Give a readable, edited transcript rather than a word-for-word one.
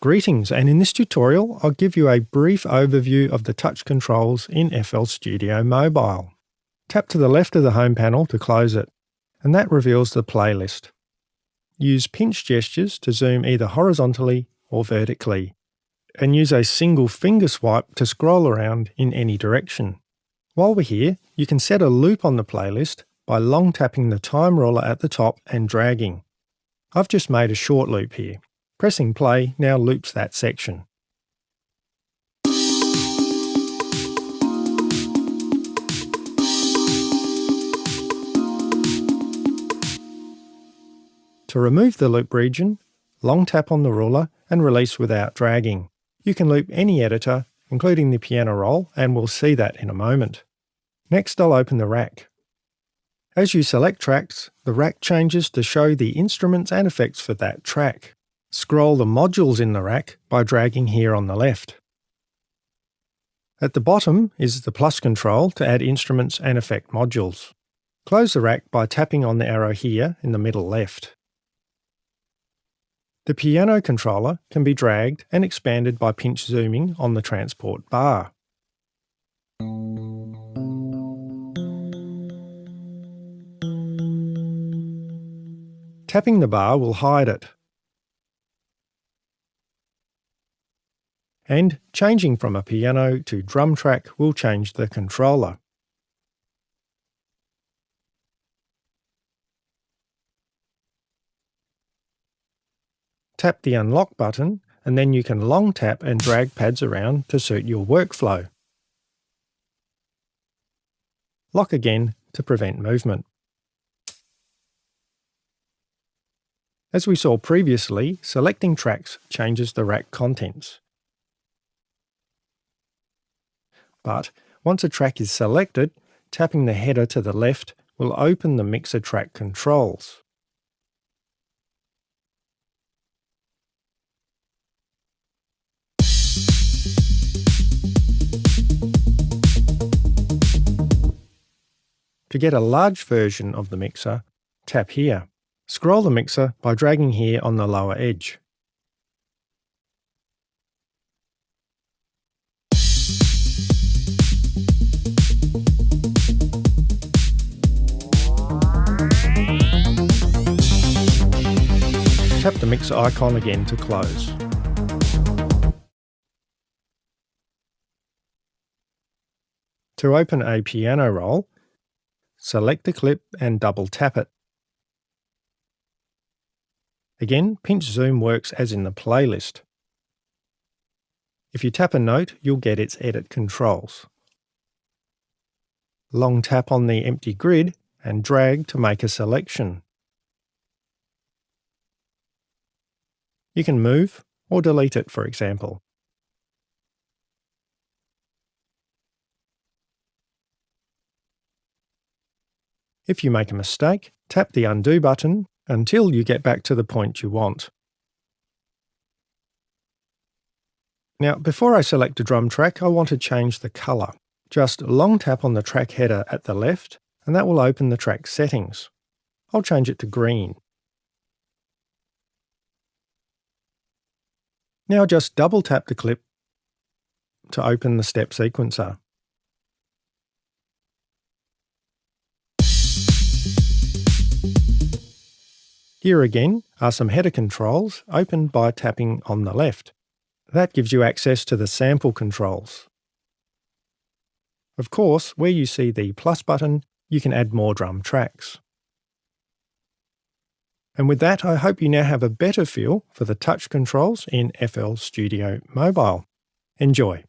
Greetings, and in this tutorial I'll give you a brief overview of the touch controls in FL Studio Mobile. Tap to the left of the home panel to close it, and that reveals the playlist. Use pinch gestures to zoom either horizontally or vertically, and use a single finger swipe to scroll around in any direction. While we're here, you can set a loop on the playlist by long tapping the time ruler at the top and dragging. I've just made a short loop here. Pressing play now loops that section. To remove the loop region, long tap on the ruler and release without dragging. You can loop any editor, including the piano roll, and we'll see that in a moment. Next, I'll open the rack. As you select tracks, the rack changes to show the instruments and effects for that track. Scroll the modules in the rack by dragging here on the left. At the bottom is the plus control to add instruments and effect modules. Close the rack by tapping on the arrow here in the middle left. The piano controller can be dragged and expanded by pinch zooming on the transport bar. Tapping the bar will hide it. And changing from a piano to drum track will change the controller. Tap the unlock button, and then you can long tap and drag pads around to suit your workflow. Lock again to prevent movement. As we saw previously, selecting tracks changes the rack contents. But once a track is selected, tapping the header to the left will open the mixer track controls. To get a large version of the mixer, tap here. Scroll the mixer by dragging here on the lower edge. Tap the mixer icon again to close. To open a piano roll, select the clip and double tap it. Again, pinch zoom works as in the playlist. If you tap a note, you'll get its edit controls. Long tap on the empty grid and drag to make a selection. You can move or delete it, for example. If you make a mistake, tap the undo button until you get back to the point you want. Now, before I select a drum track, I want to change the colour. Just long tap on the track header at the left, and that will open the track settings. I'll change it to green. Now just double tap the clip to open the step sequencer. Here again are some header controls opened by tapping on the left. That gives you access to the sample controls. Of course, where you see the plus button, you can add more drum tracks. And with that, I hope you now have a better feel for the touch controls in FL Studio Mobile. Enjoy!